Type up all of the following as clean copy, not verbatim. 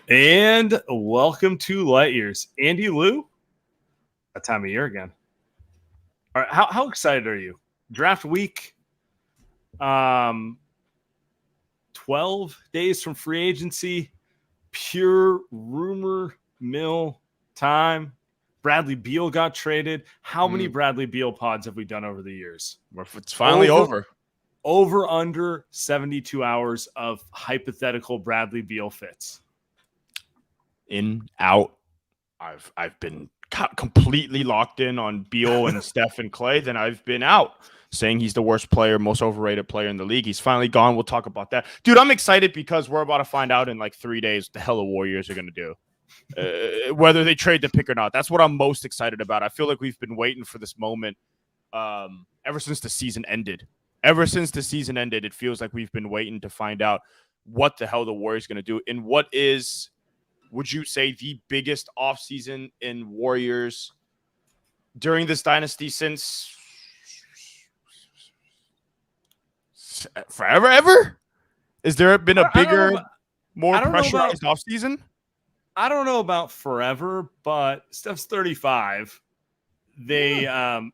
And welcome to Light Years. Andy Liu, that time of year again. All right, how excited are you? Draft week, 12 days from free agency, pure rumor mill time. Bradley Beal got traded. How many Bradley Beal pods have we done over the years? It's finally over. Over under 72 hours of hypothetical Bradley Beal fits. In, out. I've been completely locked in on Beal and Steph and Clay. Then I've been out saying he's the worst player, most overrated player in the league. He's finally gone. We'll talk about that. Dude, I'm excited because we're about to find out in like 3 days what the hell the Warriors are going to do. Whether they trade the pick or not. That's what I'm most excited about. I feel like we've been waiting for this moment ever since the season ended. It feels like we've been waiting to find out what the hell the Warriors are going to do and what is, would you say, the biggest offseason in Warriors during this dynasty since forever, ever? Has there been a bigger, more pressurized offseason? I don't know about forever, but Steph's 35. They're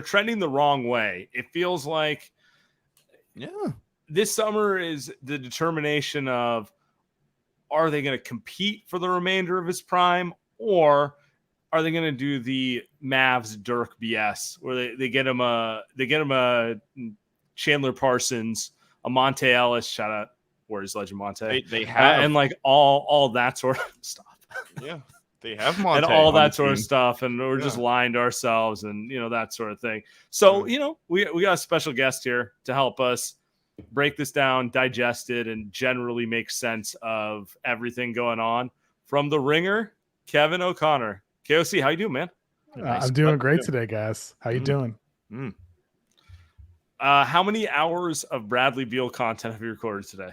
trending the wrong way. It feels like this summer is the determination of, are they going to compete for the remainder of his prime, or are they going to do the Mavs Dirk BS where they get him a Chandler Parsons, a Monte Ellis, shout out Warriors legend Monte. They have and like all that sort of stuff. Yeah, they have Monte and all that sort of stuff, and we're just lying to ourselves, and that sort of thing. So we got a special guest here to help us break this down, digest it, and generally make sense of everything going on. From The Ringer, Kevin O'Connor. KOC, how you doing, man? I'm doing great today, guys. How you doing? How many hours of Bradley Beal content have you recorded today?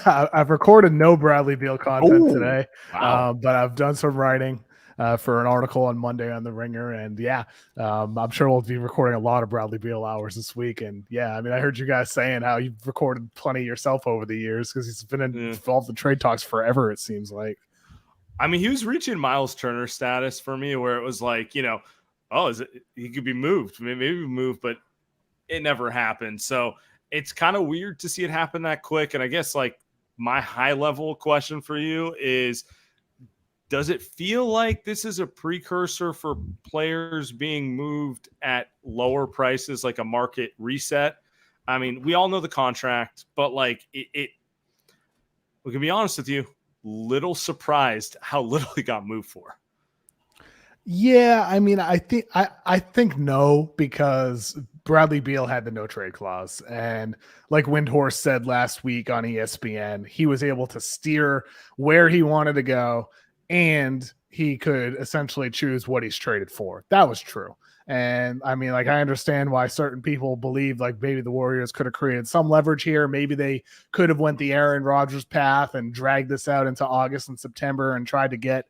I've recorded no Bradley Beal content today, Wow. but I've done some writing for an article on Monday on The Ringer, and I'm sure we'll be recording a lot of Bradley Beal hours this week. And I heard you guys saying how you've recorded plenty yourself over the years because he's been involved in trade talks forever, it seems like. I mean, he was reaching Miles Turner status for me, where it was like, he could be moved, maybe moved, but it never happened. So it's kind of weird to see it happen that quick. And I guess like my high level question for you is, does it feel like this is a precursor for players being moved at lower prices, like a market reset? I mean, we all know the contract, but like we can be honest with you, little surprised how little he got moved for. Yeah, I mean, I think no, because Bradley Beal had the no trade clause. And like Windhorst said last week on ESPN, he was able to steer where he wanted to go, and he could essentially choose what he's traded for. That was true. And I mean, like, I understand why certain people believe like maybe the Warriors could have created some leverage here. Maybe they could have went the Aaron Rodgers path and dragged this out into August and September and tried to get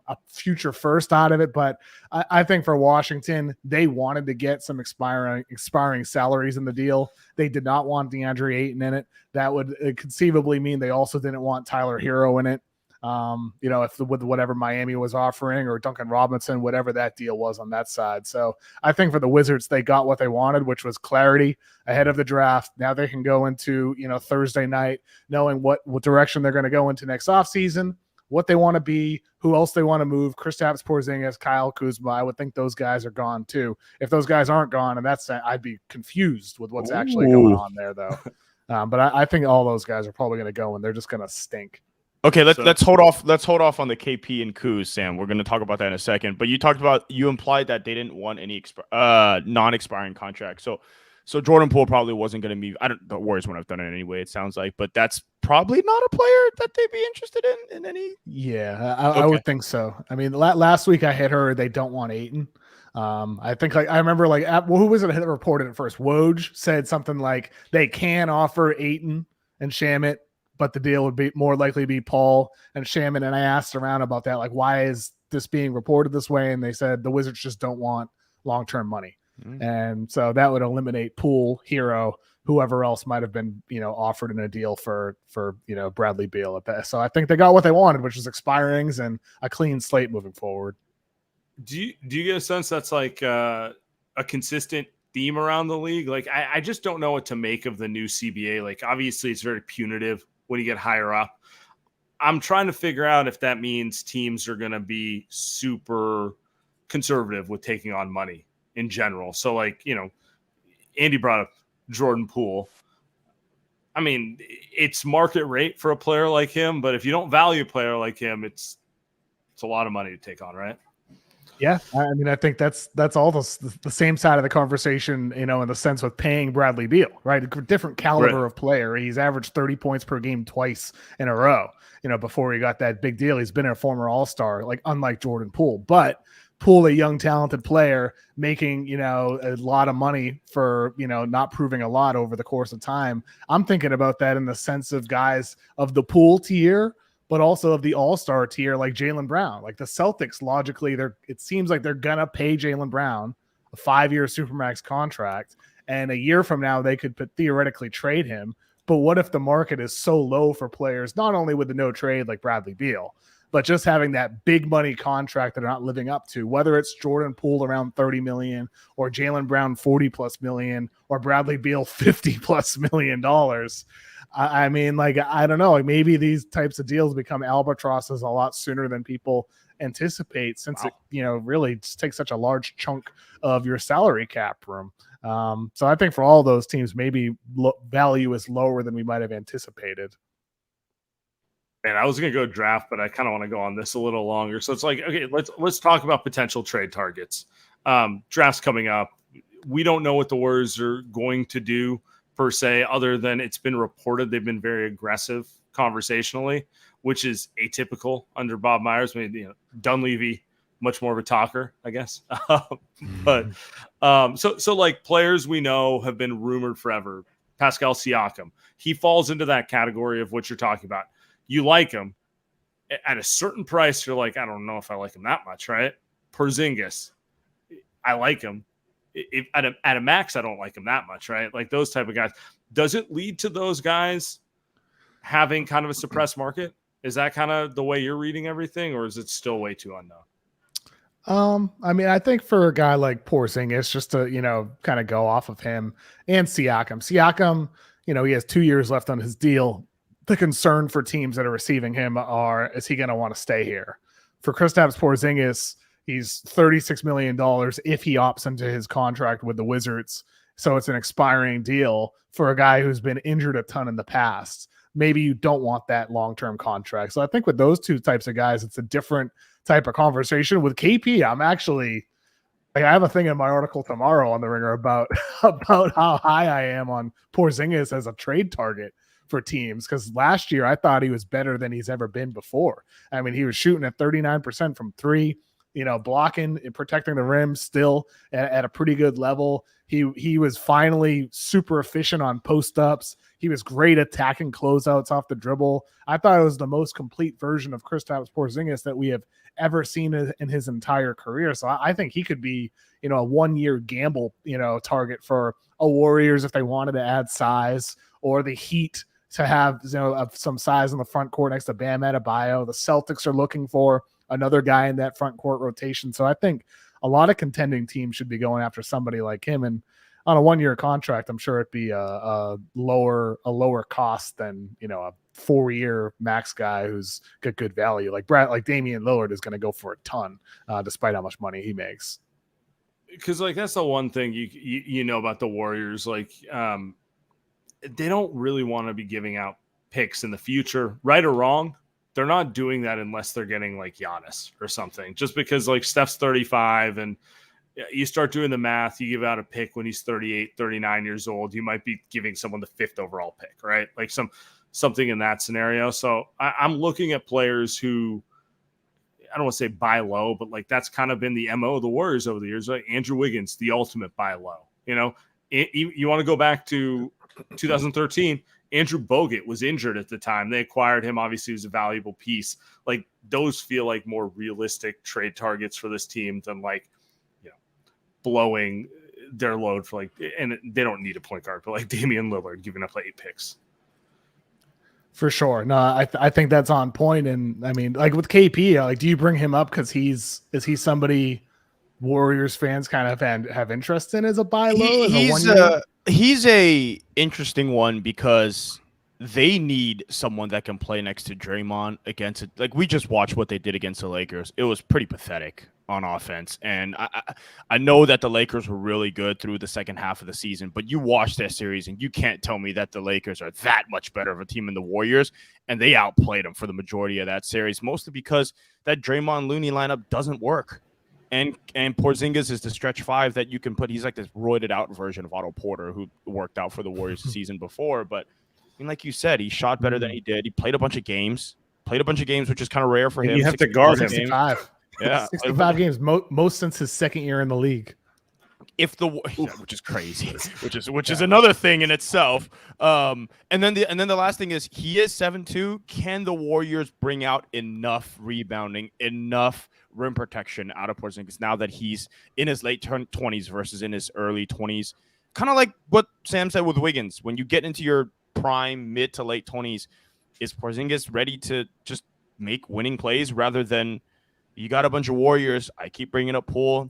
a future first out of it. But I think for Washington, they wanted to get some expiring salaries in the deal. They did not want DeAndre Ayton in it. That would conceivably mean they also didn't want Tyler Hero in it. With whatever Miami was offering, or Duncan Robinson, whatever that deal was on that side. So I think for the Wizards, they got what they wanted, which was clarity ahead of the draft. Now they can go into, Thursday night knowing what direction they're going to go into next offseason, what they want to be, who else they want to move. Kristaps Porzingis, Kyle Kuzma. I would think those guys are gone too. If those guys aren't gone, and I'd be confused with what's actually going on there, though. But I think all those guys are probably going to go, and they're just going to stink. Okay, let's hold off. Let's hold off on the KP and Kuz, Sam. We're going to talk about that in a second. But you implied that they didn't want any non-expiring contracts. So Jordan Poole probably wasn't going to be. The Warriors wouldn't have done it anyway, it sounds like. But that's probably not a player that they'd be interested in any. Yeah, I would think so. I mean, last week I hit her. They don't want Ayton. I think I remember who was it that reported it first? Woj said something like they can offer Ayton and Shamet, but the deal would be more likely to be Paul and Shamet. And I asked around about that, like, why is this being reported this way? And they said the Wizards just don't want long-term money. And so that would eliminate Poole, Hero, whoever else might have been, offered in a deal for Bradley Beal at best. So I think they got what they wanted, which is expirings and a clean slate moving forward. Do you get a sense that's like a consistent theme around the league? Like, I just don't know what to make of the new CBA. Like, obviously it's very punitive when you get higher up. I'm trying to figure out if that means teams are going to be super conservative with taking on money in general. So, like, Andy brought up Jordan Poole. I mean, it's market rate for a player like him, but if you don't value a player like him, it's a lot of money to take on, right? Yeah, I mean, I think that's all the same side of the conversation, in the sense with paying Bradley Beal, right? A different caliber of player. He's averaged 30 points per game twice in a row, before he got that big deal. He's been a former All-Star, like unlike Jordan Poole. But Poole, a young, talented player, making, a lot of money for, not proving a lot over the course of time. I'm thinking about that in the sense of guys of the Poole tier, but also of the all-star tier, like Jaylen Brown. Like the Celtics, logically, it seems like they're going to pay Jaylen Brown a 5-year Supermax contract, and a year from now, they could theoretically trade him. But what if the market is so low for players, not only with the no trade like Bradley Beal, but just having that big money contract that they're not living up to, whether it's Jordan Poole around $30 million or Jaylen Brown $40+ million or Bradley Beal $50+ million. I mean, like, I don't know, like maybe these types of deals become albatrosses a lot sooner than people anticipate, since it, really just takes such a large chunk of your salary cap room. So I think for all those teams, maybe value is lower than we might have anticipated. And I was going to go draft, but I kind of want to go on this a little longer. So it's like, okay, let's talk about potential trade targets. Draft's coming up. We don't know what the Warriors are going to do per se, other than it's been reported they've been very aggressive conversationally, which is atypical under Bob Myers. I mean, Dunleavy, much more of a talker, I guess. But so like players we know have been rumored forever. Pascal Siakam, he falls into that category of what you're talking about. You like him at a certain price. You're like, I don't know if I like him that much, right? Porzingis, I like him. If at a max, I don't like him that much, right? Like those type of guys. Does it lead to those guys having kind of a suppressed market? Is that kind of the way you're reading everything, or is it still way too unknown? I mean, I think for a guy like Porzingis, just to, kind of go off of him, and Siakam, he has 2 years left on his deal. The concern for teams that are receiving him is he going to want to stay here? For Kristaps Porzingis, he's $36 million if he opts into his contract with the Wizards. So it's an expiring deal for a guy who's been injured a ton in the past. Maybe you don't want that long-term contract. So I think with those two types of guys, it's a different type of conversation. With KP, I'm actually, I have a thing in my article tomorrow on The Ringer about how high I am on Porzingis as a trade target for teams, because last year I thought he was better than he's ever been before. I mean, he was shooting at 39% from three, blocking and protecting the rim still at a pretty good level. He was finally super efficient on post-ups. He was great attacking closeouts off the dribble. I thought it was the most complete version of Kristaps Porzingis that we have ever seen in his entire career. So I think he could be, a 1-year gamble, target for a Warriors if they wanted to add size, or the Heat to have, some size in the front court next to Bam Adebayo. The Celtics are looking for another guy in that front court rotation. So I think a lot of contending teams should be going after somebody like him. And on a 1-year contract, I'm sure it'd be a lower cost than, a 4-year max guy who's got good value. Like Damian Lillard is going to go for a ton, despite how much money he makes. Because like that's the one thing you know about the Warriors. Like they don't really want to be giving out picks in the future, right or wrong. They're not doing that unless they're getting like Giannis or something. Just because like Steph's 35 and you start doing the math, you give out a pick when he's 38, 39 years old, you might be giving someone the 5th overall pick, right? Like something in that scenario. So I'm looking at players who, I don't want to say buy low, but like that's kind of been the MO of the Warriors over the years. Like Andrew Wiggins, the ultimate buy low. You want to go back to 2013, Andrew Bogut was injured at the time. They acquired him. Obviously, he was a valuable piece. Like those feel like more realistic trade targets for this team than like, blowing their load for like, and they don't need a point guard, but like Damian Lillard giving up like 8 picks. For sure. No, I think that's on point. And I mean, like with KP, like, do you bring him up because is he somebody Warriors fans kind of have interest in as a buy low? He's a interesting one because they need someone that can play next to Draymond against it. Like we just watched what they did against the Lakers. It was pretty pathetic on offense. And I know that the Lakers were really good through the second half of the season, but you watch that series and you can't tell me that the Lakers are that much better of a team than the Warriors. And they outplayed them for the majority of that series, mostly because that Draymond Looney lineup doesn't work. And Porzingis is the stretch 5 that you can put. He's like this roided out version of Otto Porter who worked out for the Warriors the season before. But I mean, like you said, he shot better than he did. He played a bunch of games, which is kind of rare for him. You have to guard him. 65. Yeah, 65 games, most since his second year in the league. Which is crazy, which is another thing in itself. And then the last thing is he is 7'2". Can the Warriors bring out enough rebounding, enough rim protection out of Porzingis now that he's in his late 20s versus in his early 20s? Kind of like what Sam said with Wiggins. When you get into your prime mid to late 20s, is Porzingis ready to just make winning plays rather than you got a bunch of Warriors? I keep bringing up Poole.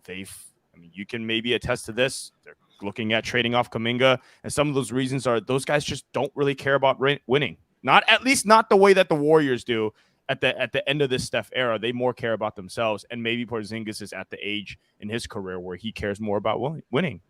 You can maybe attest to this. They're looking at trading off Kuminga, and some of those reasons are those guys just don't really care about winning. At least not the way that the Warriors do at the end of this Steph era. They more care about themselves, and maybe Porzingis is at the age in his career where he cares more about winning.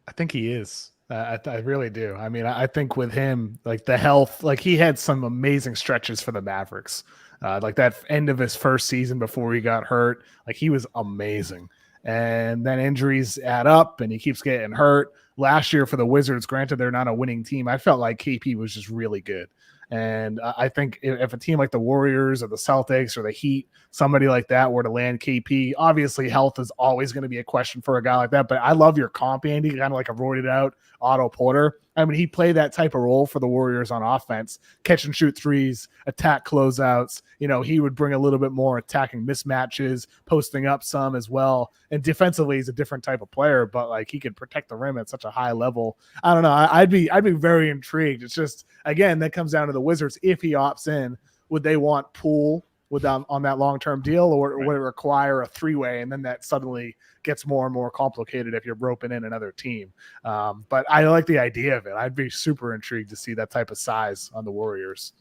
I think he is. I really do. I mean, I think with him, like the health, like he had some amazing stretches for the Mavericks. Like that end of his first season before he got hurt, like he was amazing. And then injuries add up and he keeps getting hurt. Last year for the Wizards, granted they're not a winning team, I felt like KP was just really good. And I think if a team like the Warriors or the Celtics or the Heat, somebody like that were to land KP, obviously health is always going to be a question for a guy like that. But I love your comp, Andy, kind of like a roided out Otto Porter. I mean, he played that type of role for the Warriors on offense, catch and shoot threes, attack closeouts. You know, he would bring a little bit more attacking mismatches, posting up some as well. And defensively, he's a different type of player, but like he could protect the rim at such a high level. I don't know. I'd be very intrigued. It's just, again, that comes down to the Wizards. If he opts in, would they want Poole on that long-term deal, or would it require a 3-way? And then that suddenly gets more and more complicated if you're roping in another team. But I like the idea of it. I'd be super intrigued to see that type of size on the Warriors.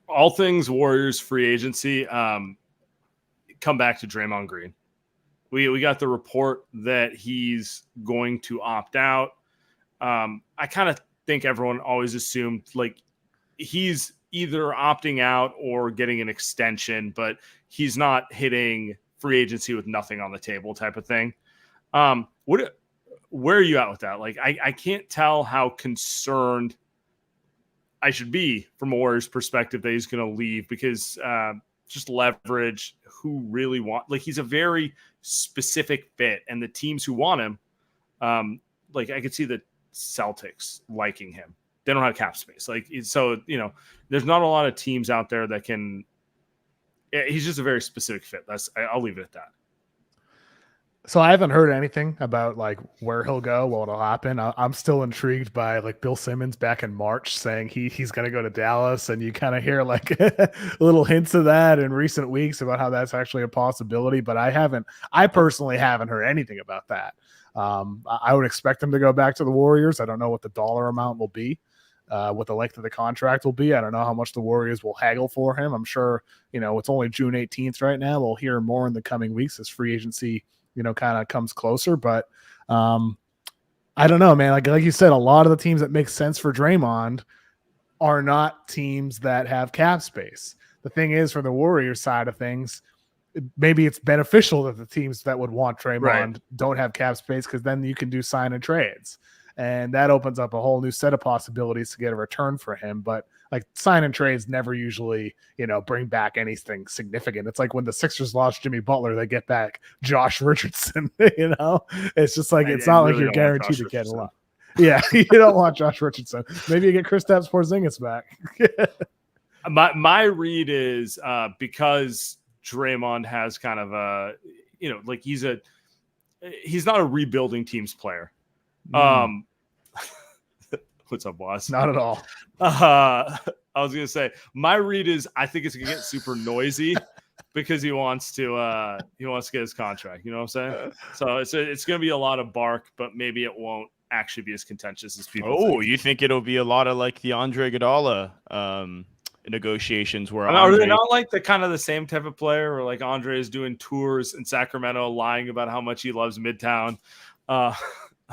All things Warriors free agency. Come back to Draymond Green. We got the report that he's going to opt out. I kind of think everyone always assumed like he's either opting out or getting an extension, but he's not hitting free agency with nothing on the table type of thing. Where are you at with that? Like, I can't tell how concerned I should be from a Warriors perspective that he's going to leave because just leverage who really want, like he's a very specific fit and the teams who want him. Like I could see the Celtics liking him. They don't have cap space. Like, so, you know, there's not a lot of teams out there that can, he's just a very specific fit. I'll leave it at that. So I haven't heard anything about like where he'll go, what'll happen. I'm still intrigued by like Bill Simmons back in March saying he's going to go to Dallas. And you kind of hear like little hints of that in recent weeks about how that's actually a possibility. But I personally haven't heard anything about that. I would expect him to go back to the Warriors. I don't know what the dollar amount will be, what the length of the contract will be. I don't know how much the Warriors will haggle for him. I'm sure, you know, it's only June 18th right now. We'll hear more in the coming weeks as free agency, you know, kind of comes closer. But I don't know, man. Like you said, a lot of the teams that make sense for Draymond are not teams that have cap space. The thing is, for the Warriors side of things, maybe it's beneficial that the teams that would want Draymond don't have cap space, because then you can do sign and trades. And that opens up a whole new set of possibilities to get a return for him. But like sign and trades never usually, you know, bring back anything significant. It's like when the Sixers lost Jimmy Butler, they get back Josh Richardson, you know, it's just like, it's not like you're guaranteed to get a lot. Yeah. You don't want Josh Richardson. Maybe you get Kristaps Porzingis back. My read is because Draymond has kind of a, you know, like he's he's not a rebuilding teams player. What's up, boss? Not at all. I was gonna say my read is I think it's gonna get super noisy because he wants to get his contract. You know what I'm saying? So it's gonna be a lot of bark, but maybe it won't actually be as contentious as people. Oh, you think it'll be a lot of like the Andre Iguodala negotiations where are they not like the kind of the same type of player where like Andre is doing tours in Sacramento lying about how much he loves Midtown?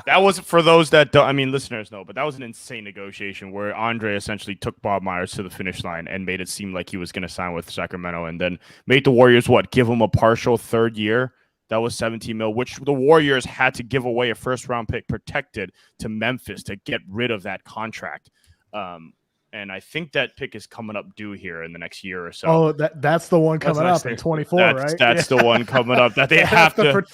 That was for those that don't, I mean, listeners know, but that was an insane negotiation where Andre essentially took Bob Myers to the finish line and made it seem like he was going to sign with Sacramento and then made the Warriors give him a partial third year. That was 17 mil, which the Warriors had to give away a first round pick protected to Memphis to get rid of that contract. And I think that pick is coming up due here in the next year or so. Oh, that's the one coming up in 24, right? That's the one coming up that they have to.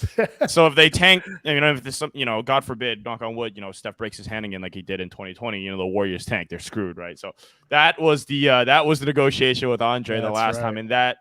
So if they tank, if this, God forbid, knock on wood, Steph breaks his hand again like he did in 2020, the Warriors tank, they're screwed, right? So that was the negotiation with Andre the last time, and that.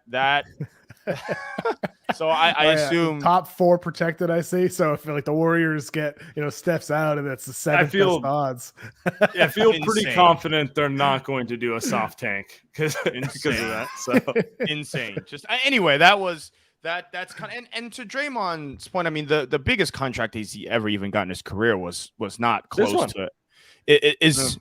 So I assume top 4 protected. I see. So if like the Warriors get Steph's out and that's the 7th best odds. I feel pretty confident they're not going to do a soft tank because of that. So insane. Just anyway, that's kind of and to Draymond's point. I mean, the biggest contract he's ever even got in his career was not close to it. It is.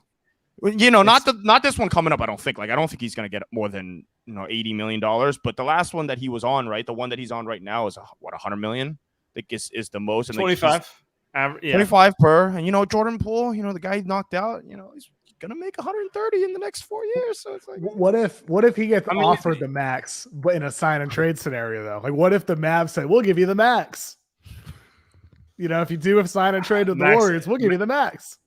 Not this one coming up. I don't think he's going to get more than $80 million. But the last one that he was on, right, the one that he's on right now is $100 million. I think is the most. And 25, 25 per. And Jordan Poole, the guy he knocked out, he's going to make 130 in the next 4 years. So it's like, what if he gets offered the max, but in a sign and trade scenario though? Like, what if the Mavs say we'll give you the max? If you do a sign and trade with the Warriors, we'll give you the max.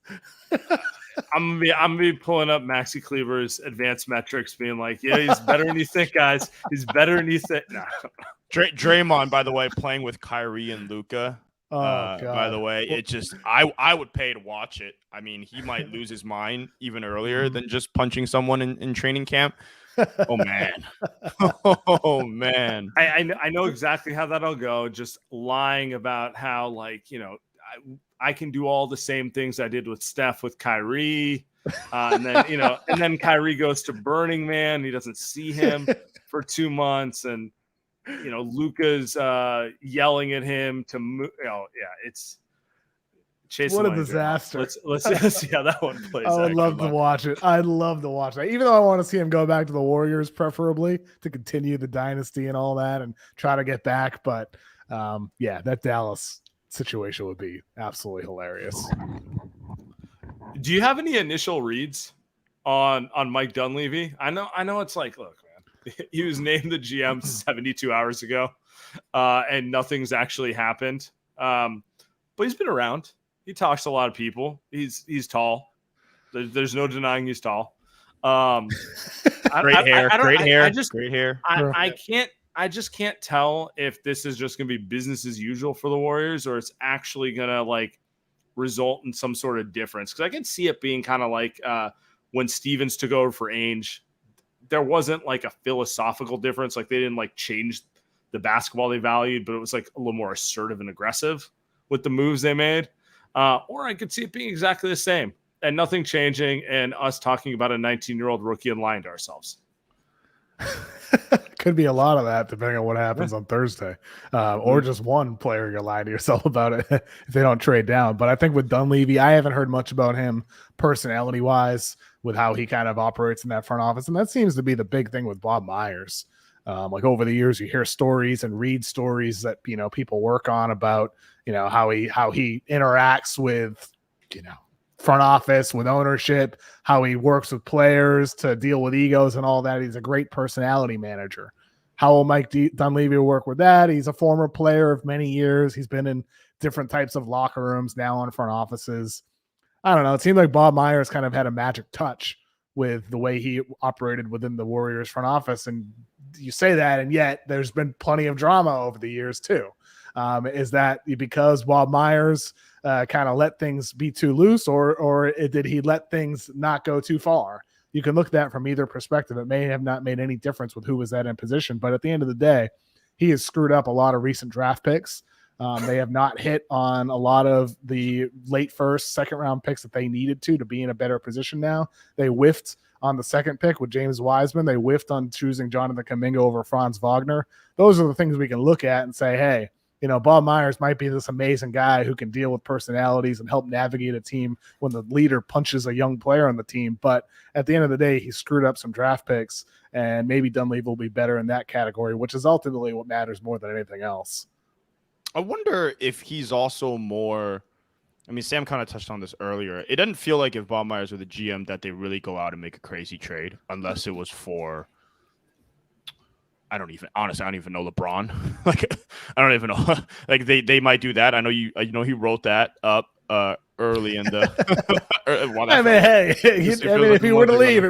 I'm gonna be pulling up Maxi Kleber's advanced metrics, being like, yeah, he's better than you think, guys. He's better than you think. No. Draymond, by the way, playing with Kyrie and Luka. God. By the way, it just I would pay to watch it. I mean, he might lose his mind even earlier than just punching someone in training camp. Oh man. Oh man. I know exactly how that'll go. Just lying about how I can do all the same things I did with Steph with Kyrie. And then Kyrie goes to Burning Man. He doesn't see him for 2 months. And, Luka's yelling at him to move. It's chasing. What a disaster. Let's see how that one plays. I would love to watch it. I'd love to watch that. Even though I want to see him go back to the Warriors, preferably to continue the dynasty and all that and try to get back. But that Dallas situation would be absolutely hilarious. Do you have any initial reads on Mike Dunleavy? I know it's like, look, man, he was named the GM 72 hours ago, and nothing's actually happened. But he's been around. He talks to a lot of people. He's tall. There's no denying he's tall. Great hair. I just can't tell if this is just going to be business as usual for the Warriors or it's actually going to result in some sort of difference. Because I can see it being kind of like when Stevens took over for Ainge, there wasn't a philosophical difference. They didn't change the basketball they valued, but it was a little more assertive and aggressive with the moves they made. Or I could see it being exactly the same and nothing changing and us talking about a 19-year-old rookie and lying to ourselves. Could be a lot of that depending on what happens on Thursday, or just one player you're lying to yourself about it if they don't trade down. But I think with Dunleavy, I haven't heard much about him personality wise with how he kind of operates in that front office. And that seems to be the big thing with Bob Myers. Over the years, you hear stories and read stories that, people work on about, how he interacts with, front office, with ownership, how he works with players to deal with egos and all that. He's a great personality manager. How will Mike Dunleavy work with that? He's a former player of many years. He's been in different types of locker rooms, now in front offices. I don't know. It seemed like Bob Myers kind of had a magic touch with the way he operated within the Warriors front office. And you say that, and yet there's been plenty of drama over the years too. Is that because Bob Myers kind of let things be too loose, or did he let things not go too far? You can look at that from either perspective. It may have not made any difference with who was in position, but at the end of the day, he has screwed up a lot of recent draft picks. They have not hit on a lot of the late first, second round picks that they needed to be in a better position now. They whiffed on the second pick with James Wiseman. They whiffed on choosing Jonathan Kuminga over Franz Wagner. Those are the things we can look at and say, hey, Bob Myers might be this amazing guy who can deal with personalities and help navigate a team when the leader punches a young player on the team. But at the end of the day, he screwed up some draft picks, and maybe Dunleavy will be better in that category, which is ultimately what matters more than anything else. I wonder if he's also more. I mean, Sam kind of touched on this earlier. It doesn't feel like if Bob Myers were the GM that they really go out and make a crazy trade, unless it was for. I don't even know LeBron. Like, I don't even know. Like they might do that. I know he wrote that up early in the. If he were to leave,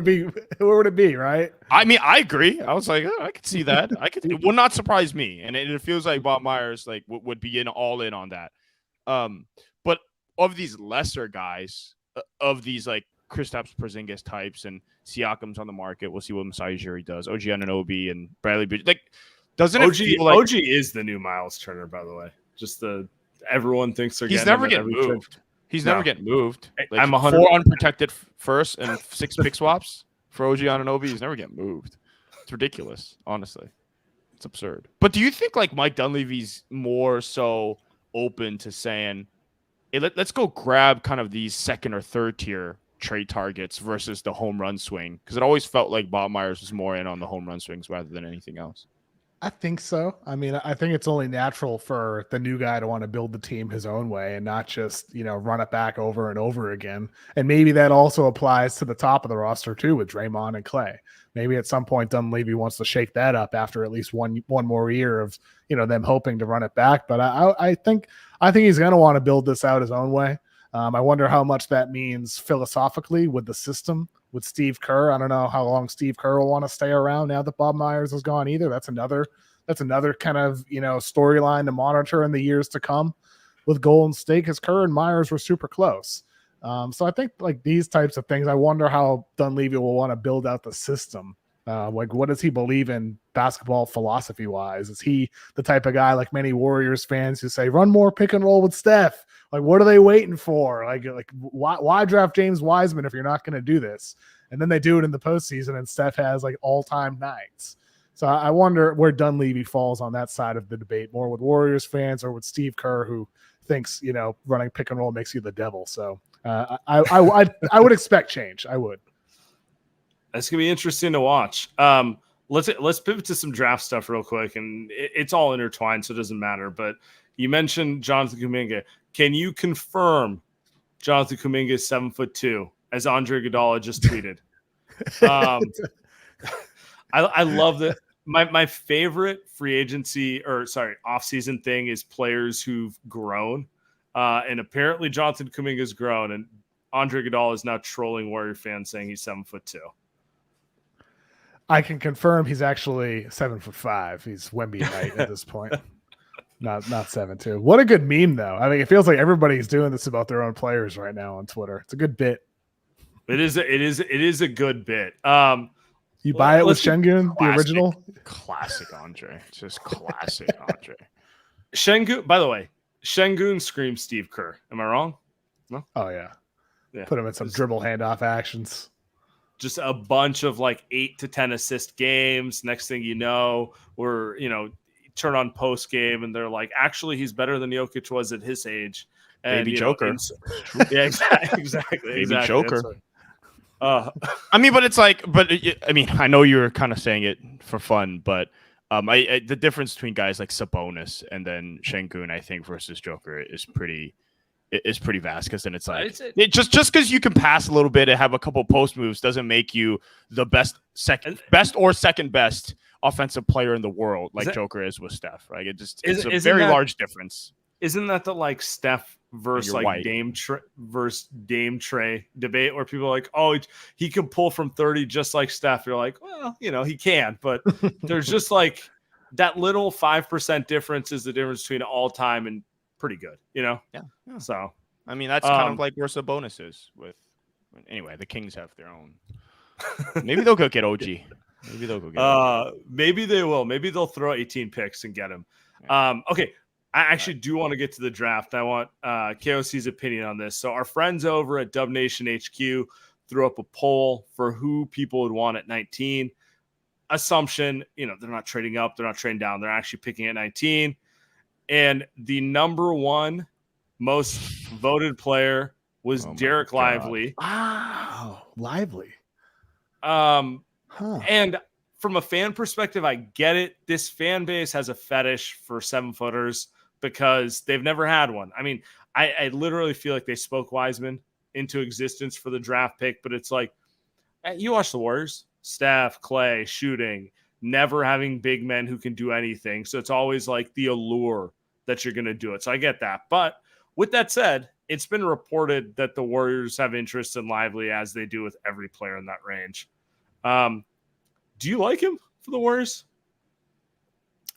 who would it be, right? I mean, I agree. I was like, I could see that. It would not surprise me, and it feels like Bob Myers would be all in on that. But of these lesser guys, of these like Kristaps Porzingis types and Siakam's on the market, we'll see what Masai Ujiri does. OG Anunoby and Bradley Beal. Like, doesn't it feel like OG is the new Miles Turner? By the way, everyone thinks they're. He's never getting moved. He's never getting moved. Like, I'm 100 4 unprotected first and 6 pick swaps for OG Anunoby. He's never getting moved. It's ridiculous, honestly. It's absurd. But do you think like Mike Dunleavy's more so open to saying, hey, let's go grab kind of these second or third tier trade targets versus the home run swing? Because it always felt like Bob Myers was more in on the home run swings rather than anything else. I think so. I mean, I think it's only natural for the new guy to want to build the team his own way and not just, run it back over and over again. And maybe that also applies to the top of the roster too with Draymond and Klay. Maybe at some point Dunleavy wants to shake that up after at least one more year of, them hoping to run it back. But I think he's going to want to build this out his own way. I wonder how much that means philosophically with the system. With Steve Kerr, I don't know how long Steve Kerr will want to stay around now that Bob Myers is gone either. That's another kind of storyline to monitor in the years to come with Golden State, because Kerr and Myers were super close. So I think like these types of things, I wonder how Dunleavy will want to build out the system. Like, what does he believe in basketball philosophy wise? Is he the type of guy like many Warriors fans who say run more pick and roll with Steph? Like, what are they waiting for? Like why draft James Wiseman if you're not going to do this? And then they do it in the postseason, and Steph has like all-time nights. So I wonder where Dunleavy falls on that side of the debate, more with Warriors fans or with Steve Kerr, who thinks running pick and roll makes you the devil. So I would expect change. I would. That's gonna be interesting to watch. Let's pivot to some draft stuff real quick, and it's all intertwined, so it doesn't matter. But you mentioned Jonathan Kuminga. Can you confirm Jonathan Kuminga is 7'2", as Andre Iguodala just tweeted? I love that. My favorite offseason thing is players who've grown, and apparently Jonathan Kuminga's grown, and Andre Iguodala is now trolling Warrior fans saying he's 7'2". I can confirm he's actually 7'5". He's Wemby height at this point. Not 7'2". What a good meme, though. I mean, it feels like everybody's doing this about their own players right now on Twitter. It's a good bit. It is a good bit. You buy it with Şengün, the original? Classic Andre. Just classic Andre. Şengün, by the way, Şengün screams Steve Kerr. Am I wrong? No? Oh, yeah. Put him in some dribble handoff actions. Just a bunch of like 8 to 10 assist games. Next thing you know, we're, turn on post game and they're like, actually, he's better than Jokic was at his age. And, Baby Joker. Yeah, exactly. Baby Joker. I mean, but it's like, I know you're kind of saying it for fun, but the difference between guys like Sabonis and then Şengün, I think, versus Joker is pretty vast, because then it's like just because you can pass a little bit and have a couple post moves doesn't make you the best or second best offensive player in the world, like Joker is with Steph. Right? It's a very large difference. Isn't that the like Steph versus like Dame Trey debate where people are like, oh, he can pull from 30 just like Steph? You're like, well, he can, but there's just like that little 5% difference is the difference between all time and pretty good, Yeah. So I mean, that's kind of like where Sabonis is with. Anyway, the Kings have their own. Maybe they'll go get OG. Maybe they will. Maybe they'll throw 18 picks and get him. Yeah. Okay. I actually do want to get to the draft. I want KOC's opinion on this. So our friends over at Dub Nation HQ threw up a poll for who people would want at 19. Assumption, they're not trading up, they're not trading down, they're actually picking at 19. And the number one most voted player was Derek Lively. Wow, Lively. And from a fan perspective, I get it. This fan base has a fetish for 7-footers because they've never had one. I mean, I literally feel like they spoke Wiseman into existence for the draft pick, but it's like, you watch the Warriors, Steph, Clay, shooting, never having big men who can do anything. So it's always like the allure that you're going to do it. So I get that. But with that said, it's been reported that the Warriors have interest in Lively, as they do with every player in that range. Do you like him for the Warriors?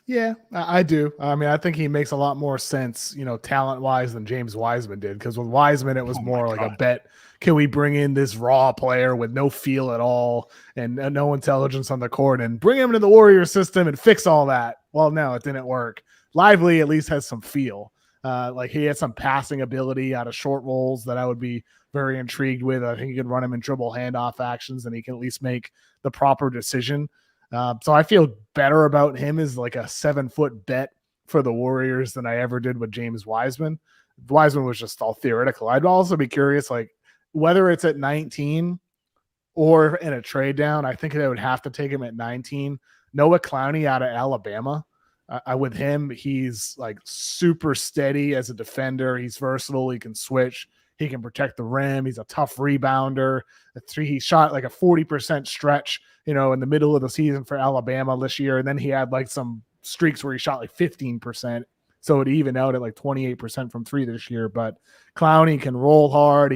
Yeah, I do. I mean, I think he makes a lot more sense, talent-wise than James Wiseman did. Because with Wiseman, it was more like a bet. Can we bring in this raw player with no feel at all and no intelligence on the court and bring him into the Warrior system and fix all that? Well, no, it didn't work. Lively at least has some feel. Like he has some passing ability out of short rolls that I would be very intrigued with. I think you could run him in dribble handoff actions and he can at least make the proper decision. So I feel better about him as like a 7-foot bet for the Warriors than I ever did with James Wiseman. Wiseman was just all theoretical. I'd also be curious, like whether it's at 19 or in a trade down, I think they would have to take him at 19. Noah Clowney out of Alabama. With him, he's like super steady as a defender. He's versatile. He can switch. He can protect the rim. He's a tough rebounder. He shot like a 40% stretch, in the middle of the season for Alabama this year. And then he had like some streaks where he shot like 15%. So it evened out at like 28% from three this year. But Clowney can roll hard.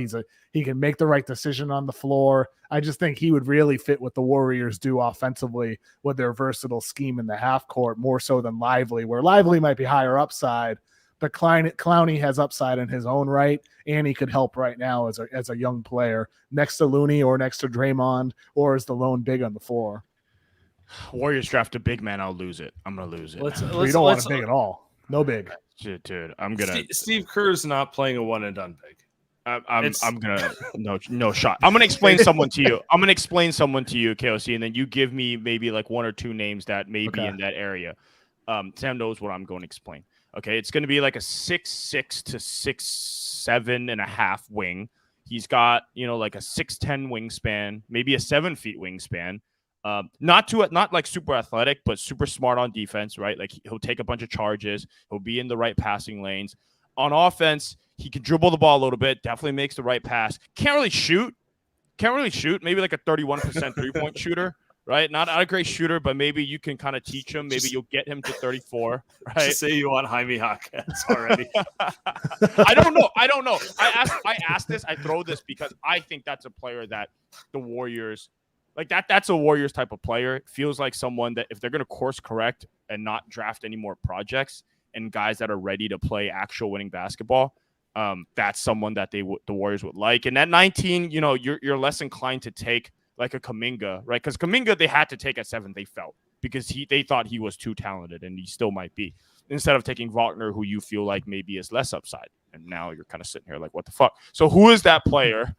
He can make the right decision on the floor. I just think he would really fit what the Warriors do offensively with their versatile scheme in the half court, more so than Lively, where Lively might be higher upside, but Clowney has upside in his own right, and he could help right now as a young player next to Looney or next to Draymond or as the lone big on the floor. Warriors draft a big man, I'll lose it. I'm gonna lose it. You don't want a big at all. No big. Dude, I'm gonna. Steve Kerr's not playing a one and done big. I'm gonna no shot. I'm gonna explain someone to you. KOC, and then you give me maybe like one or two names that may be in that area. Sam knows what I'm going to explain. Okay, it's going to be like a 6'6" to 6'7.5" wing. He's got like a 6'10" wingspan, maybe a 7 feet wingspan. Not like super athletic, but super smart on defense, right? Like he'll take a bunch of charges. He'll be in the right passing lanes. On offense, he can dribble the ball a little bit. Definitely makes the right pass. Can't really shoot. Maybe like a 31% three-point shooter, right? Not a great shooter, but maybe you can kind of teach him. Maybe you'll get him to 34, right? Just say you want Jaime Jaquez already. I don't know. I asked this. I throw this because I think that's a player that the Warriors like. That's a Warriors type of player. It feels like someone that if they're going to course correct and not draft any more projects and guys that are ready to play actual winning basketball, that's someone that the Warriors would like. And at 19, you're less inclined to take like a Kuminga, right? Because Kuminga they had to take at 7, they felt, because they thought he was too talented, and he still might be. Instead of taking Wagner, who you feel like maybe is less upside. And now you're kind of sitting here like, what the fuck? So who is that player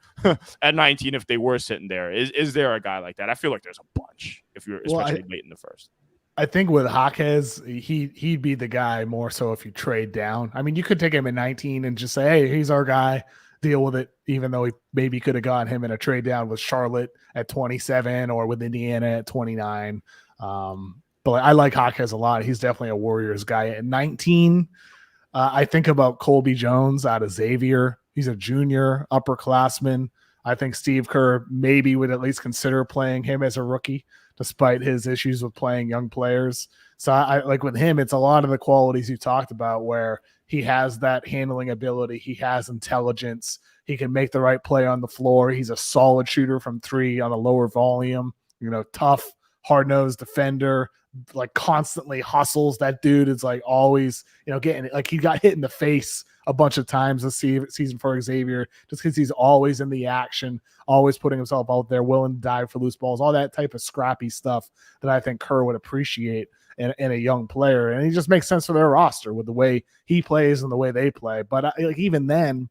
at 19 if they were sitting there? Is there a guy like that? I feel like there's a bunch if you're especially late in the first. I think with Jaquez, he'd be the guy more so if you trade down. I mean, you could take him at 19 and just say, hey, he's our guy, deal with it, even though he maybe could have gotten him in a trade down with Charlotte at 27 or with Indiana at 29. But I like Jaquez a lot. He's definitely a Warriors guy. At 19, I think about Colby Jones out of Xavier. He's a junior upperclassman. I think Steve Kerr maybe would at least consider playing him as a rookie, despite his issues with playing young players. So I like with him, it's a lot of the qualities you talked about where he has that handling ability. He has intelligence. He can make the right play on the floor. He's a solid shooter from 3 on a lower volume, tough, hard-nosed defender, like constantly hustles. That dude is like always, getting like he got hit in the face a bunch of times this season for Xavier, just because he's always in the action, always putting himself out there, willing to dive for loose balls, all that type of scrappy stuff that I think Kerr would appreciate. and a young player, and he just makes sense for their roster with the way he plays and the way they play. But like even then,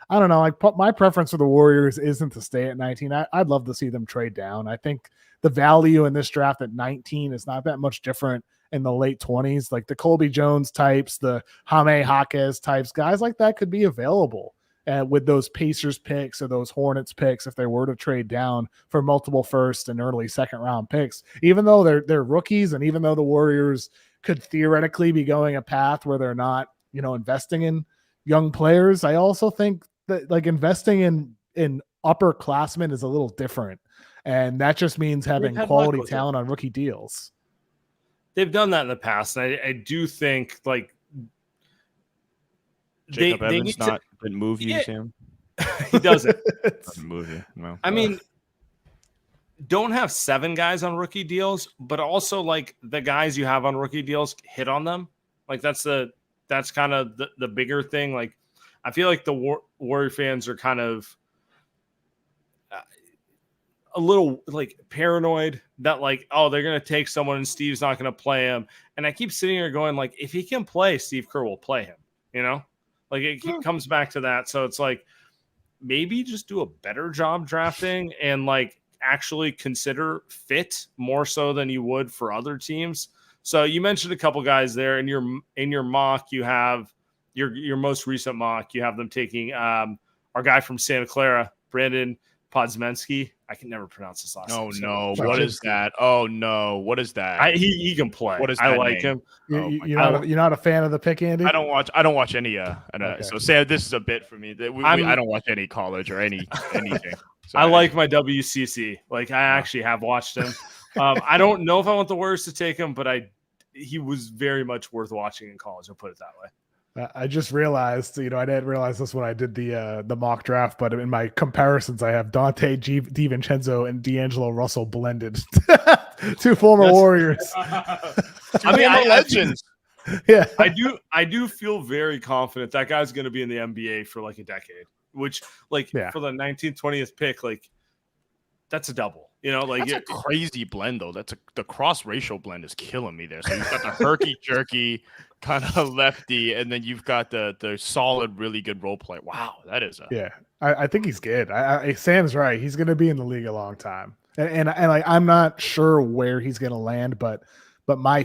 I don't know. Like my preference for the Warriors isn't to stay at 19. I'd love to see them trade down. I think the value in this draft at 19 is not that much different in the late 20s. Like the Colby Jones types, the Jaime Jaquez types, guys like that could be available with those Pacers picks or those Hornets picks if they were to trade down for multiple first and early second round picks. Even though they're rookies, and even though the Warriors could theoretically be going a path where they're not, investing in young players, I also think that like investing in upperclassmen is a little different, and that just means having quality talent on rookie deals. They've done that in the past, and I do think like Jacob Evans didn't move you, Sam. He doesn't. Doesn't move you. No. I mean, don't have 7 guys on rookie deals, but also like the guys you have on rookie deals hit on them. Like that's kind of the bigger thing. Like I feel like the Warrior fans are kind of a little like paranoid that like, oh, they're going to take someone and Steve's not going to play him. And I keep sitting here going like, if he can play, Steve Kerr will play him, like it comes back to that. So it's like, maybe just do a better job drafting and like actually consider fit more so than you would for other teams. So you mentioned a couple guys there in your mock. You have your most recent mock. You have them taking our guy from Santa Clara, Brandon Podziemski. I can never pronounce his last name. Oh no! What is that? Oh no! What is that? He can play. What is I that like name? him. You're not a fan of the pick, Andy? I don't watch any. Okay. So Sam, this is a bit for me. I don't watch any college or anything. So I like my WCC. Like I actually have watched him. I don't know if I want the Warriors to take him, but he was very much worth watching in college. I'll put it that way. I just realized, I didn't realize this when I did the mock draft, but in my comparisons, I have Dante DiVincenzo and D'Angelo Russell blended. 2 former Warriors. I mean, legends. Yeah, I do feel very confident that guy's going to be in the NBA for like a decade, which for the 19th, 20th pick, like that's a double. That's a crazy blend though. The cross-racial blend is killing me there. So you've got the herky-jerky kind of lefty, and then you've got the solid, really good role play. Wow, that is I think he's good. Sam's right. He's going to be in the league a long time, and like I'm not sure where he's going to land, but my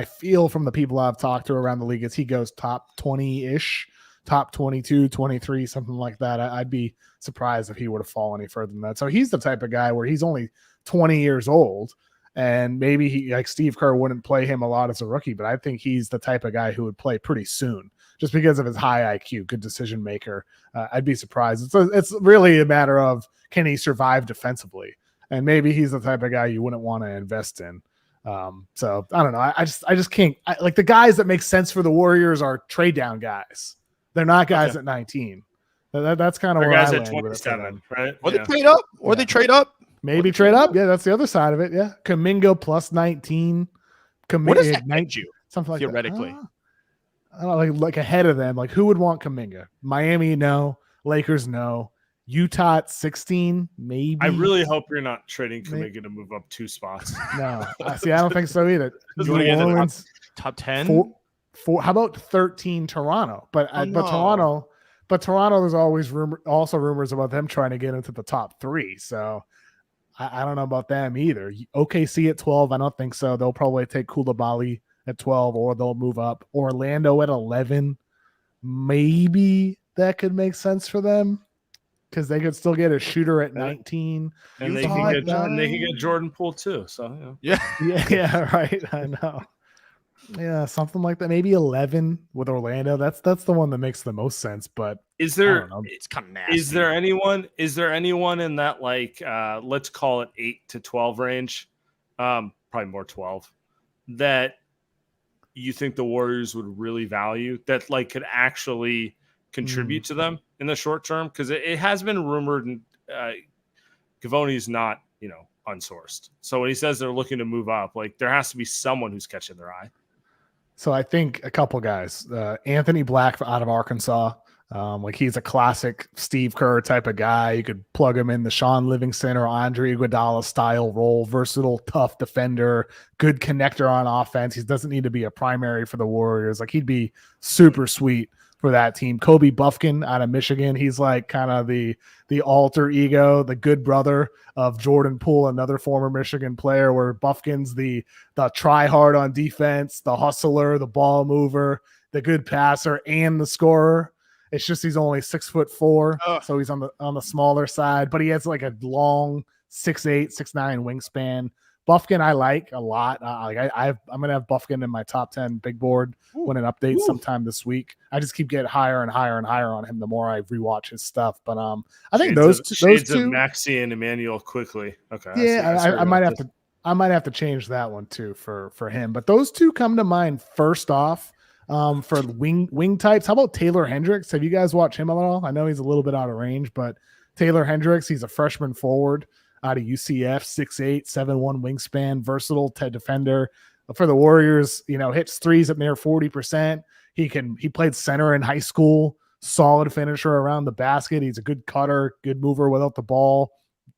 feel from the people I've talked to around the league is he goes top 20-ish, top 22, 23, something like that. I'd be surprised if he would have fallen any further than that. So he's the type of guy where he's only 20 years old, and maybe he, like Steve Kerr, wouldn't play him a lot as a rookie, but I think he's the type of guy who would play pretty soon just because of his high IQ, good decision maker. I'd be surprised. It's really a matter of, can he survive defensively? And maybe he's the type of guy you wouldn't want to invest in. So I don't know. I just can't like the guys that make sense for the Warriors are trade down guys. They're not guys at 19. That's kind of where guys I at land 27, right? Or they trade up. Or they trade up. Maybe trade up. Yeah, that's the other side of it. Yeah, Kuminga plus 19. What does that get you? Something like theoretically. That. I don't know, like ahead of them. Like who would want Kuminga? Miami, no. Lakers, no. Utah at 16, maybe. I really hope you're not trading Kuminga to move up 2 spots. No, I don't think so either. New Orleans, top 10. How about 13 Toronto? But Toronto. But Toronto, there's always rumors about them trying to get into the top 3. So I don't know about them either. OKC at 12, I don't think so. They'll probably take Koulibaly at 12, or they'll move up. Orlando at 11, maybe that could make sense for them because they could still get a shooter at 19. And they can get Jordan Poole too. So yeah, right. I know. Yeah, something like that. Maybe 11 with Orlando. That's the one that makes the most sense. But is there? It's kind of nasty. Is there anyone in that like let's call it 8 to 12 range? Probably more 12. That you think the Warriors would really value that like could actually contribute to them in the short term? Because it has been rumored, and Gavoni's not unsourced. So when he says they're looking to move up, like there has to be someone who's catching their eye. So I think a couple guys, Anthony Black out of Arkansas. Like he's a classic Steve Kerr type of guy. You could plug him in the Sean Livingston or Andre Iguodala style role, versatile, tough defender, good connector on offense. He doesn't need to be a primary for the Warriors. Like he'd be super sweet for that team. Kobe Buffkin out of Michigan. He's like kind of the alter ego, the good brother of Jordan Poole, another former Michigan player, where Buffkin's the try hard on defense, the hustler, the ball mover, the good passer, and the scorer. It's just he's only 6'4", so he's on the smaller side, but he has like a long 6'8", 6'9" wingspan. Buffkin I like a lot. I'm gonna have Buffkin in my top 10 big board when it updates sometime this week. I just keep getting higher and higher and higher on him the more I rewatch his stuff. But I think those two, Maxey and Emmanuel quickly. Okay, yeah, I might have to change that one too for him. But those two come to mind first off. For wing types, how about Taylor Hendricks? Have you guys watched him at all? I know he's a little bit out of range, but Taylor Hendricks, he's a freshman forward out of UCF, 6'8", 7'1" wingspan, versatile defender. For the Warriors, hits threes at near 40%. He played center in high school, solid finisher around the basket. He's a good cutter, good mover without the ball,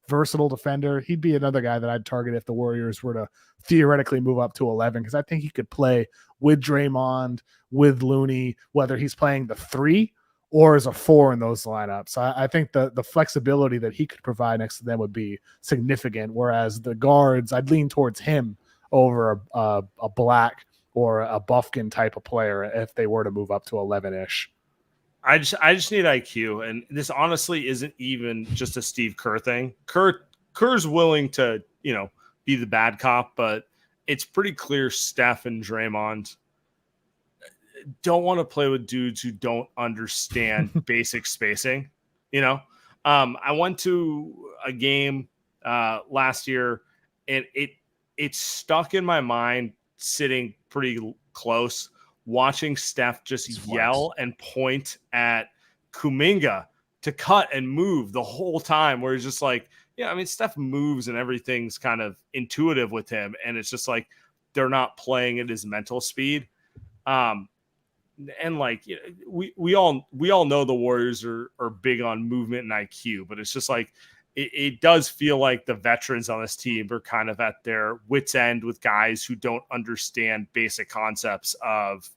versatile defender. He'd be another guy that I'd target if the Warriors were to theoretically move up to 11, because I think he could play with Draymond, with Looney, whether he's playing the 3 or as a 4 in those lineups. I think the flexibility that he could provide next to them would be significant, whereas the guards, I'd lean towards him over a Black or a Buffkin type of player if they were to move up to 11-ish. I just need IQ, and this honestly isn't even just a Steve Kerr thing. Kerr's willing to, be the bad cop, but it's pretty clear Steph and Draymond don't want to play with dudes who don't understand basic spacing. I went to a game last year, and it stuck in my mind sitting pretty close, watching Steph just yell and point at Kuminga to cut and move the whole time, where he's just like, Steph moves and everything's kind of intuitive with him, and it's just like they're not playing at his mental speed. And like we all know the Warriors are big on movement and IQ, but it's just like it does feel like the veterans on this team are kind of at their wits' end with guys who don't understand basic concepts of,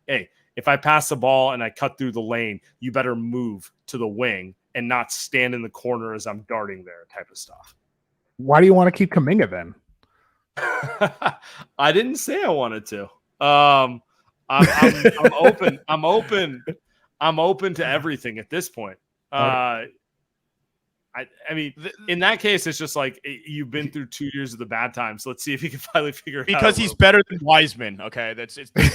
hey, if I pass the ball and I cut through the lane, you better move to the wing and not stand in the corner as I'm darting there, type of stuff. Why do you want to keep Kuminga then? I didn't say I wanted to. I'm open. I'm open to everything at this point. I mean, in that case, it's just like you've been through 2 years of the bad times. Let's see if he can finally figure it out. Because he's better than Wiseman. Okay, the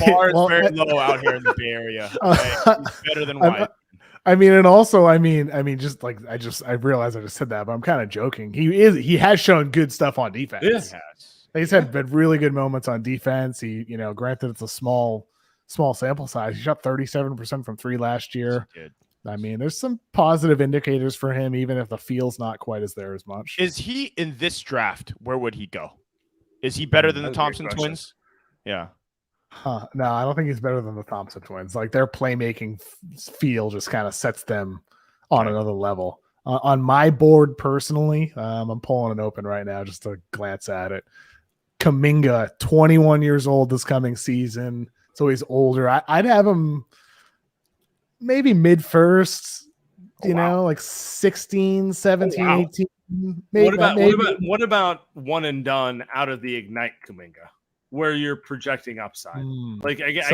bar is very low out here in the Bay Area. Okay? He's better than Wiseman. I realize I just said that, but I'm kind of joking. He has shown good stuff on defense. Yeah. He's had really good moments on defense. He, granted it's a small sample size. He shot 37% from 3 last year. I mean, there's some positive indicators for him, even if the field's not quite as there as much. Is he in this draft? Where would he go? Is he better than the Thompson twins? Yeah. No, I don't think he's better than the Thompson twins. Like their playmaking feel just kind of sets them on another level. On my board personally, I'm pulling it open right now just to glance at it. Kuminga, 21 years old this coming season, so he's older. I'd have him maybe mid first, like 16, 17, 18. Maybe, what about one and done out of the Ignite Kuminga, where you're projecting upside? Like I guess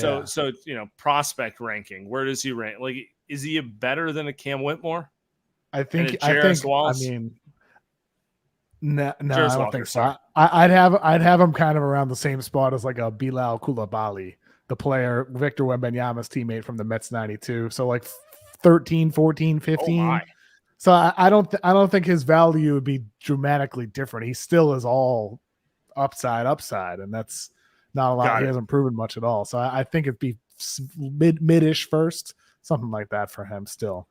so prospect ranking. Where does he rank? Like, is he better than a Cam Whitmore? I think. I mean, no, I don't think so. I'd have him kind of around the same spot as like a Bilal Coulibaly, the player, Victor Wembanyama's teammate from the Mets 92. So like 13, 14, 15. So I don't think his value would be dramatically different. He still is all upside, and that's not a lot. He hasn't proven much at all. So I think it'd be mid-ish first, something like that for him still.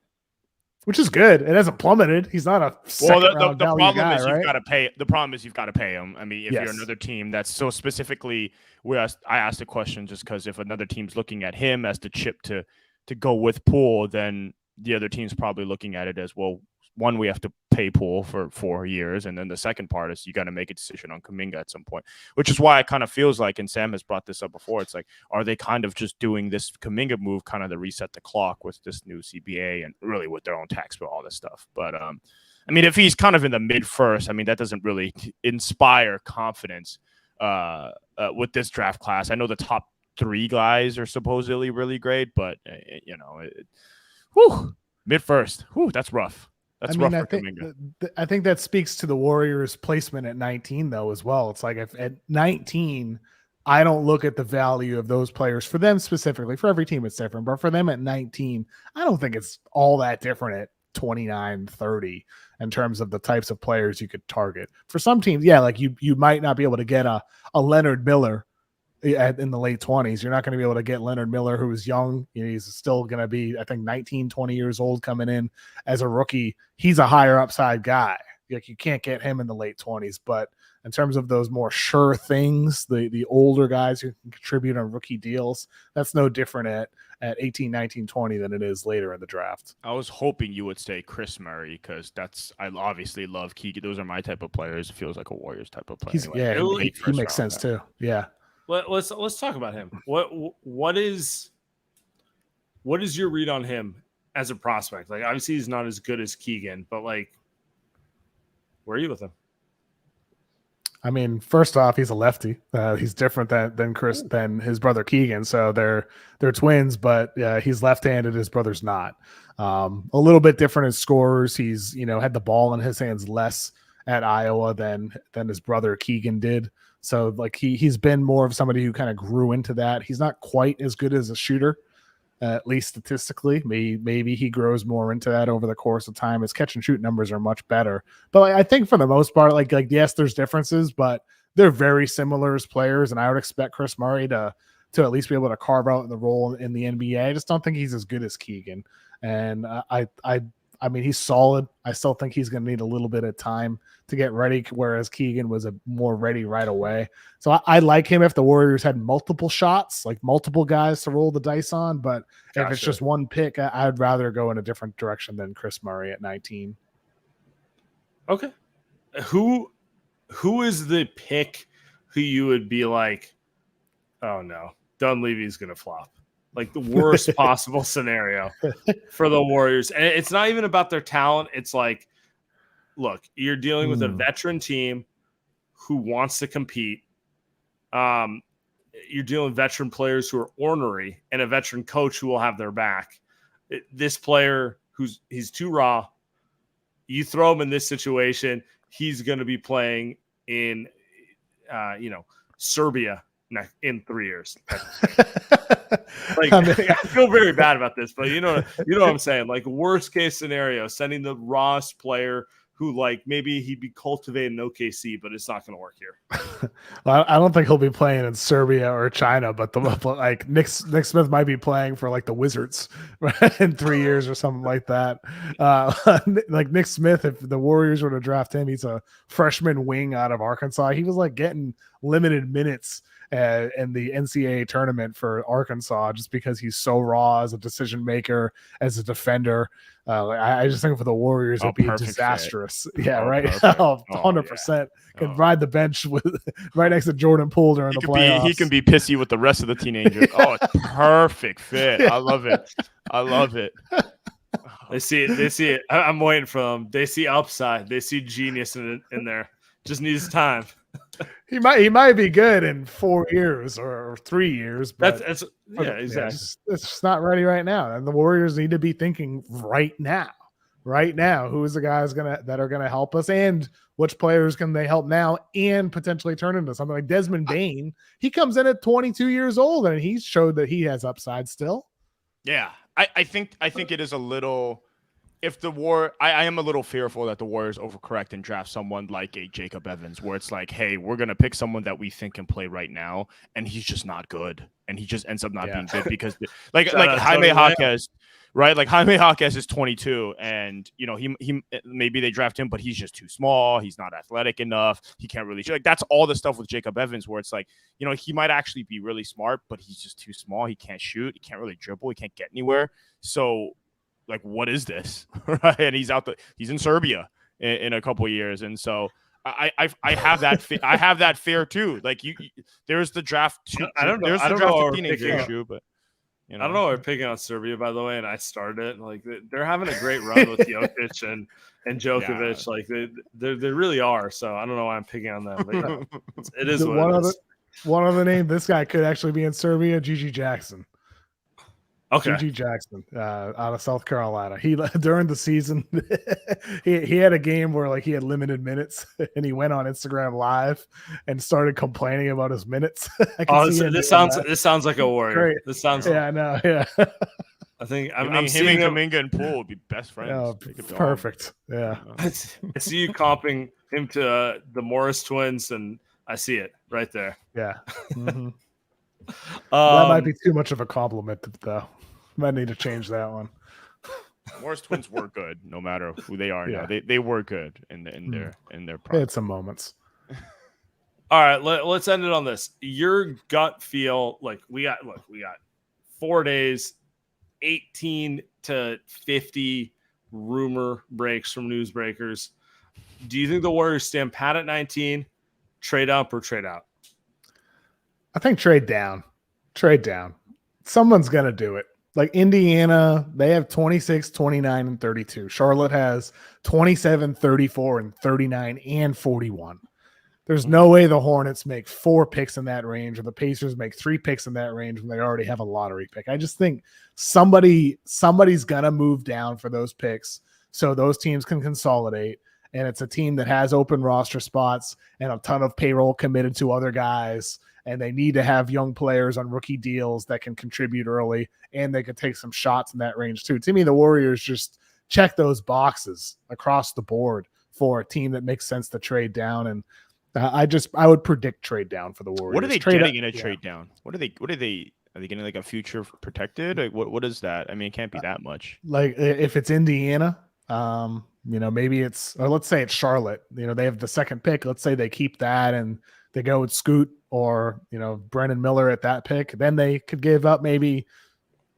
which is good. It hasn't plummeted. He's not a second round the value problem guy, is right? you've got to pay. The problem is you've got to pay him. I mean, if you're Yes. another team that's so specifically, I asked the question just because if another team's looking at him as the chip to go with Poole, then the other team's probably looking at it as, well, one, we have to pay Poole for 4 years, and then the second part is you got to make a decision on Kuminga at some point, which is why it kind of feels like, and Sam has brought this up before, it's like, are they kind of just doing this Kuminga move kind of to reset the clock with this new CBA and really with their own tax bill, all this stuff? But I mean, if he's kind of in the mid first, I mean, that doesn't really inspire confidence with this draft class. I know the top 3 guys are supposedly really great, but mid first, that's rough. That's rough for Kuminga. I think that speaks to the Warriors' placement at 19, though, as well. It's like if at 19, I don't look at the value of those players for them specifically. For every team, it's different. But for them at 19, I don't think it's all that different at 29, 30 in terms of the types of players you could target. For some teams, yeah, like you might not be able to get a Leonard Miller in the late 20s. You're not going to be able to get Leonard Miller, who is young. He's still going to be, I think, 19, 20 years old coming in as a rookie. He's a higher upside guy. Like, you can't get him in the late 20s. But in terms of those more sure things, the older guys who can contribute on rookie deals, that's no different at 18, 19, 20 than it is later in the draft. I was hoping you would say Chris Murray, because I obviously love Keegan. Those are my type of players. It feels like a Warriors type of player. He makes sense too. Yeah. Let's talk about him. What is your read on him as a prospect? Like, obviously he's not as good as Keegan, but like, where are you with him? I mean, first off, he's a lefty. He's different than his brother Keegan. So they're twins, but he's left-handed. His brother's not. A little bit different in scorers. He's had the ball in his hands less at Iowa than his brother Keegan did. So like he's been more of somebody who kind of grew into that. He's not quite as good as a shooter, at least statistically. Maybe he grows more into that over the course of time. His catch and shoot numbers are much better. But I think for the most part, like yes, there's differences, but they're very similar as players. And I would expect Chris Murray to at least be able to carve out the role in the NBA. I just don't think he's as good as Keegan. And I mean, he's solid. I still think he's going to need a little bit of time to get ready, whereas Keegan was more ready right away. So I like him if the Warriors had multiple shots, like multiple guys to roll the dice on. But if it's just one pick, I'd rather go in a different direction than Chris Murray at 19. Okay. Who is the pick who you would be like, oh no, Dunleavy's going to flop? Like the worst possible scenario for the Warriors. And it's not even about their talent. It's like, look, you're dealing with a veteran team who wants to compete. You're dealing with veteran players who are ornery and a veteran coach who will have their back. This player he's too raw. You throw him in this situation, he's going to be playing in, Serbia in 3 years. Like, I feel very bad about this, but you know what I'm saying? Like, worst case scenario, sending the rawest player who, like, maybe he'd be cultivated in OKC, but it's not going to work here. Well, I don't think he'll be playing in Serbia or China, but like Nick Smith might be playing for like the Wizards in 3 years or something like that. Like Nick Smith, if the Warriors were to draft him, he's a freshman wing out of Arkansas. He was like getting limited minutes in the NCAA tournament for Arkansas just because he's so raw as a decision maker, as a defender. I just think for the Warriors, it'd be disastrous. Fit. Yeah, right. 100%. Can ride the bench with right next to Jordan Poole during the playoffs. He can be pissy with the rest of the teenagers. Oh, it's perfect fit. I love it. They see it. I'm waiting for them. They see upside. They see genius in there. Just needs time. He might be good in 4 years or 3 years, but that's exactly. It's just not ready right now. And the Warriors need to be thinking right now. Who is the guys that are gonna help us, and which players can they help now and potentially turn into something like Desmond Bane? He comes in at 22 years old and he's showed that he has upside still. Yeah, I think it is a little. I am a little fearful that the Warriors overcorrect and draft someone like a Jacob Evans, where it's like, hey, we're going to pick someone that we think can play right now, and he's just not good. And he just ends up not being good because like Jaime Jaquez, right? Like Jaime Jaquez is 22, and he maybe they draft him, but he's just too small. He's not athletic enough. He can't really shoot. Like that's all the stuff with Jacob Evans, where it's like he might actually be really smart, but he's just too small. He can't shoot. He can't really dribble. He can't get anywhere. So, like, what is this, right? And he's in Serbia in a couple of years, and so. I have that I have that fear too. Like there's the draft. I don't know. There's the draft teenager issue, but I don't know. We're picking on Serbia, by the way, and I started it. Like they're having a great run with Jokic and Djokovic. Yeah. Like they really are. So I don't know why I'm picking on them. But yeah, it is what it is. One other name. This guy could actually be in Serbia. Gigi Jackson. Okay. Gigi Jackson out of South Carolina. He during the season he had a game where like he had limited minutes and he went on Instagram Live and started complaining about his minutes. This sounds like a Warrior. Great. This sounds I know. Yeah. I think him and Kuminga and Poole would be best friends. Oh, perfect. Yeah. I see you comping him to the Morris twins, and I see it right there. Yeah. Mm-hmm. That might be too much of a compliment, though. Might need to change that one. Morris twins were good, no matter who they are now. They were good in their They had some moments. All right, let's end it on this. Your gut feel, like we got 4 days, 18 to 50 rumor breaks from newsbreakers. Do you think the Warriors stand pat at 19, trade up or trade out? I think trade down. Trade down. Someone's going to do it. Like Indiana, they have 26, 29, and 32. Charlotte has 27, 34, and 39, and 41. There's no way the Hornets make 4 picks in that range, or the Pacers make 3 picks in that range when they already have a lottery pick. I just think somebody's going to move down for those picks so those teams can consolidate. And it's a team that has open roster spots and a ton of payroll committed to other guys. And they need to have young players on rookie deals that can contribute early, and they can take some shots in that range too. To me, the Warriors just check those boxes across the board for a team that makes sense to trade down. And I would predict trade down for the Warriors. What are they getting in a trade down? Are they getting like a future protected? Like what is that? I mean, it can't be that much. Like if it's Indiana, maybe or let's say it's Charlotte. They have the second pick. Let's say they keep that and they go with Scoot or, Brandon Miller at that pick. Then they could give up maybe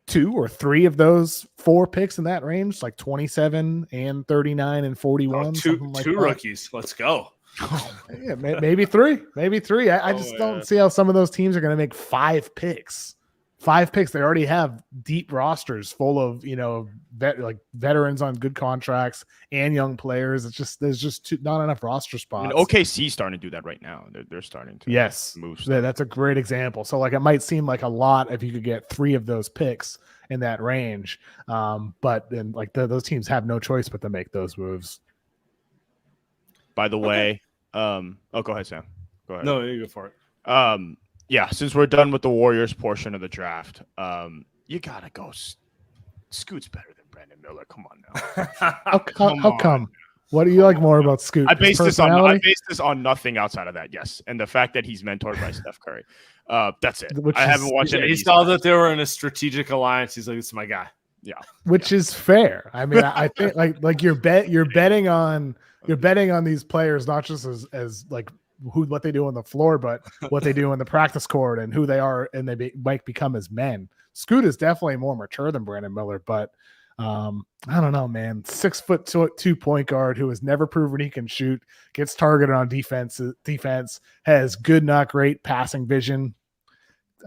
2 or 3 of those 4 picks in that range, like 27 and 39 and 41. Two rookies. Let's go. Yeah, maybe 3. Maybe 3. I just don't see how some of those teams are going to make 5 picks. 5 picks. They already have deep rosters full of, veterans on good contracts and young players. It's just there's just not enough roster spots. I mean, OKC's starting to do that right now. They're starting to move stuff. That's a great example. So like it might seem like a lot if you could get 3 of those picks in that range, but then like those teams have no choice but to make those moves. By the way, go ahead, Sam. Go ahead. No, you go for it. Yeah, since we're done with the Warriors portion of the draft, you gotta go. Scoot's better than Brandon Miller. Come on now. How come? What do you like more about Scoot? I base this on nothing outside of that. Yes, and the fact that he's mentored by Steph Curry. That's it. I haven't watched it. He saw that they were in a strategic alliance. He's like, "This is my guy." Yeah, which is fair. I mean, I think like you're betting on these players not just as like what they do on the floor, but what they do in the practice court and who they are, and they might become as men. Scoot is definitely more mature than Brandon Miller, but I don't know, man. 6'2" point guard who has never proven he can shoot, gets targeted on defense, has good, not great passing vision.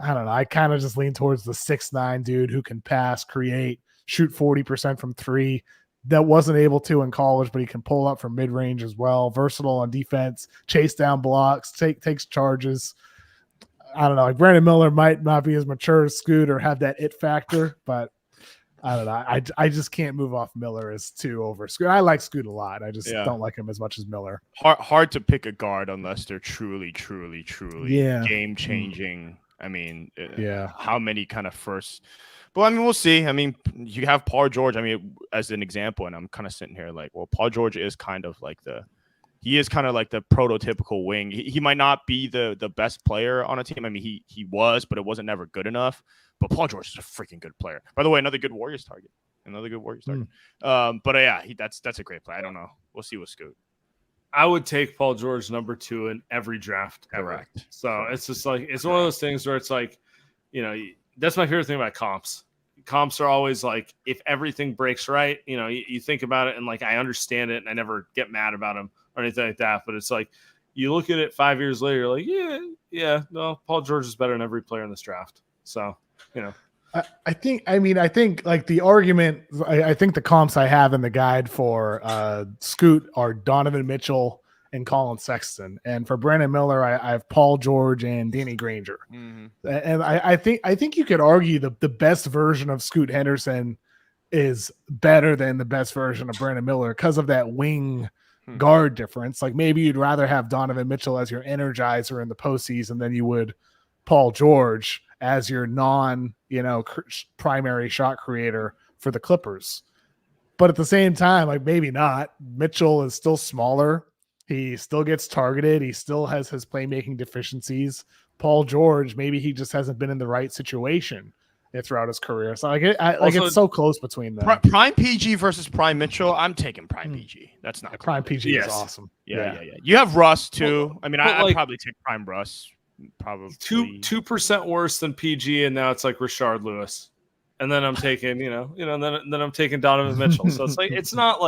I don't know. I kind of just lean towards the 6'9" dude who can pass, create, shoot 40% from 3. That wasn't able to in college, but he can pull up from mid-range as well. Versatile on defense, chase down blocks, takes charges. I don't know. Like Brandon Miller might not be as mature as Scoot or have that it factor, but I don't know. I just can't move off Miller as 2 over Scoot. I like Scoot a lot. I just don't like him as much as Miller. Hard to pick a guard unless they're truly game-changing. I mean, how many kind of first – well, I mean, we'll see. I mean, you have Paul George, as an example, and I'm kind of sitting here like, well, Paul George is kind of like the prototypical wing. He might not be the best player on a team. I mean, he was, but it wasn't never good enough. But Paul George is a freaking good player. By the way, another good Warriors target. Another good Warriors target. But yeah, that's a great play. I don't know. We'll see with Scoot. I would take Paul George number 2 in every draft ever. Correct. So it's just like it's one of those things where it's like, that's my favorite thing about comps. Comps are always like, if everything breaks right, you think about it and like I understand it and I never get mad about them or anything like that. But it's like you look at it 5 years later, you're like, yeah, no, Paul George is better than every player in this draft. So, I think like the argument, I think the comps I have in the guide for Scoot are Donovan Mitchell and Colin Sexton. And for Brandon Miller, I have Paul George and Danny Granger. Mm-hmm. And I think you could argue the best version of Scoot Henderson is better than the best version of Brandon Miller because of that wing guard difference. Like maybe you'd rather have Donovan Mitchell as your energizer in the postseason than you would Paul George as your primary shot creator for the Clippers. But at the same time, like maybe not. Mitchell is still smaller. He still gets targeted. He still has his playmaking deficiencies. Paul George, maybe he just hasn't been in the right situation throughout his career. So it's so close between them. Prime PG versus Prime Mitchell. I'm taking Prime PG. That's not Prime PG is awesome. Yeah. You have Russ too. Well, I mean, I'd probably take Prime Russ. Probably 2% worse than PG, and now it's like Rashard Lewis, and then I'm taking then I'm taking Donovan Mitchell. So it's like it's not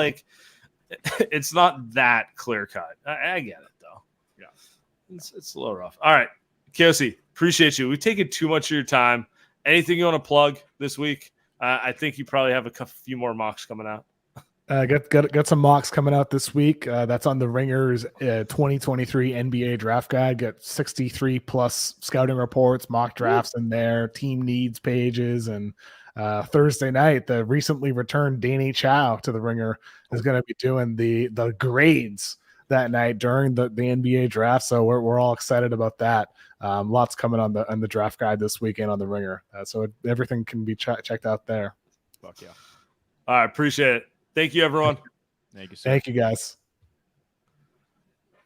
that clear cut. I get it though. Yeah, it's a little rough. All right, Kiosi, appreciate you. We've taken too much of your time. Anything you want to plug this week? I think you probably have a few more mocks coming out. Got some mocks coming out this week. That's on the Ringers 2023 NBA draft guide. Got 63 plus scouting reports, mock drafts in there, team needs pages, and Thursday night, the recently returned Danny Chow to the Ringer is going to be doing the grades that night during the NBA draft. So we're all excited about that. Lots coming on the draft guide this weekend on the Ringer. So everything can be checked out there. Fuck yeah! All right, appreciate it. Thank you, everyone. Thank you, sir. Thank you, guys.